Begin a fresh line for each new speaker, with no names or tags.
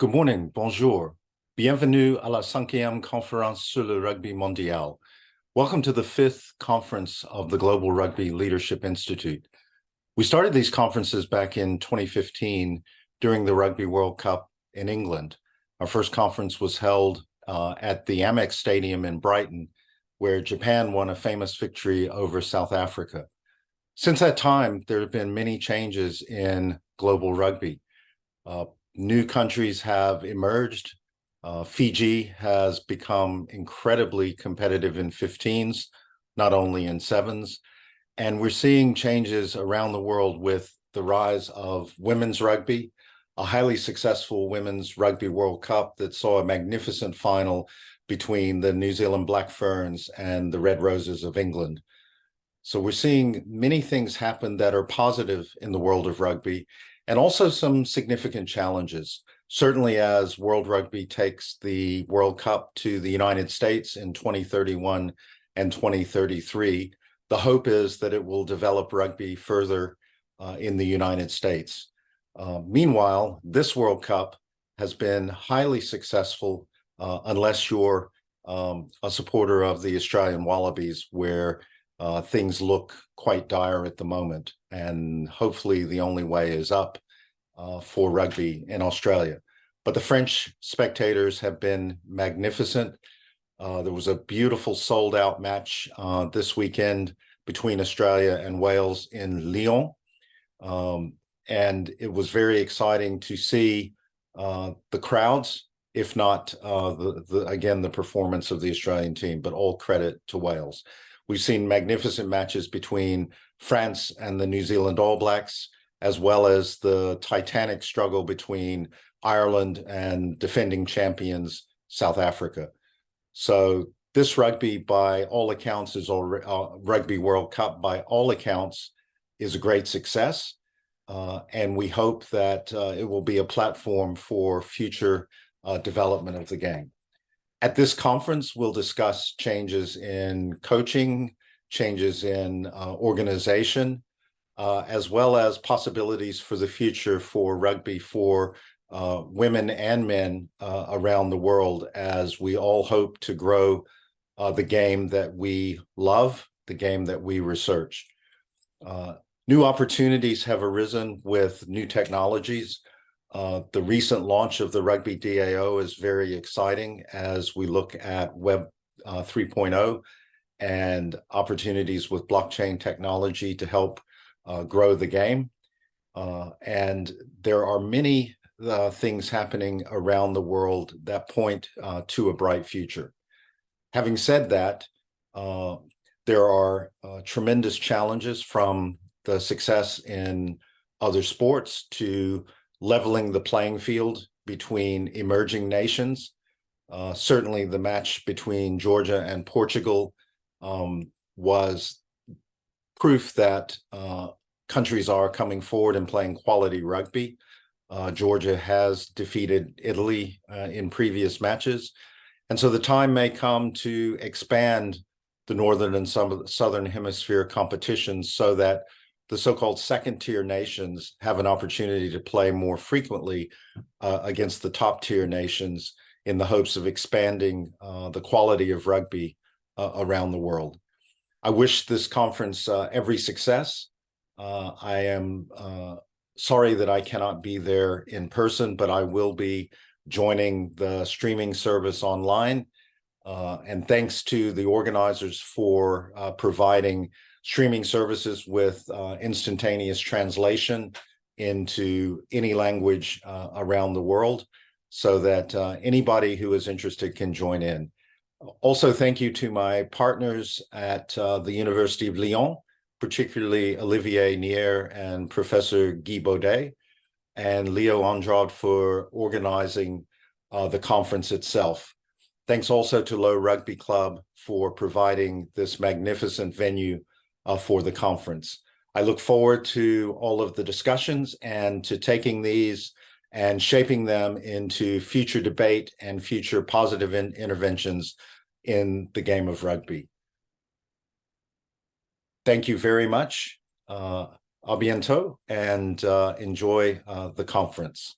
Good morning, bonjour. Bienvenue à la 5e conférence sur le rugby mondial. Welcome to the 5th conference of the Global Rugby Leadership Institute. We started these conferences back in 2015 during the Rugby World Cup in England. Our first conference was held at the Amex Stadium in Brighton, where Japan won a famous victory over South Africa. Since that time, there have been many changes in global rugby. New countries have emerged. Fiji has become incredibly competitive in 15s, not only in 7s. And we're seeing changes around the world with the rise of women's rugby, a highly successful Women's Rugby World Cup that saw a magnificent final between the New Zealand Black Ferns and the Red Roses of England. So we're seeing many things happen that are positive in the world of rugby, and also some significant challenges. Certainly as World Rugby takes the World Cup to the United States in 2031 and 2033, the hope is that it will develop rugby further in the United States. Meanwhile, this World Cup has been highly successful unless you're a supporter of the Australian Wallabies, where things look quite dire at the moment, and hopefully the only way is up for rugby in Australia. But the French spectators have been magnificent. There was a beautiful sold-out match this weekend between Australia and Wales in Lyon, and it was very exciting to see the crowds, if not again the performance of the Australian team, but all credit to Wales. We've seen magnificent matches between France and the New Zealand All Blacks, as well as the titanic struggle between Ireland and defending champions South Africa. So this rugby, by all accounts, is Rugby World Cup, by all accounts, is a great success. And we hope that it will be a platform for future development of the game. At this conference, we'll discuss changes in coaching, changes in organization, as well as possibilities for the future for rugby for women and men around the world, as we all hope to grow the game that we love, the game that we research. New opportunities have arisen with new technologies. The recent launch of the Rugby DAO is very exciting as we look at Web 3.0 and opportunities with blockchain technology to help grow the game. And there are many things happening around the world that point to a bright future. Having said that, there are tremendous challenges, from the success in other sports to leveling the playing field between emerging nations. Certainly the match between Georgia and Portugal was proof that countries are coming forward and playing quality rugby. Georgia has defeated Italy in previous matches. And so the time may come to expand the Northern and Southern Hemisphere competitions so that the so-called second-tier nations have an opportunity to play more frequently against the top-tier nations, in the hopes of expanding the quality of rugby around the world. I wish this conference every success. I am sorry that I cannot be there in person, but I will be joining the streaming service online. And thanks to the organizers for providing streaming services with instantaneous translation into any language around the world, so that anybody who is interested can join in. Also, thank you to my partners at the University of Lyon, particularly Olivier Nier and Professor Guy Baudet, and Leo Andrade for organizing the conference itself. Thanks also to Low Rugby Club for providing this magnificent venue for the conference. I look forward to all of the discussions and to taking these and shaping them into future debate and future positive interventions in the game of rugby. Thank you very much. À bientôt, and enjoy the conference.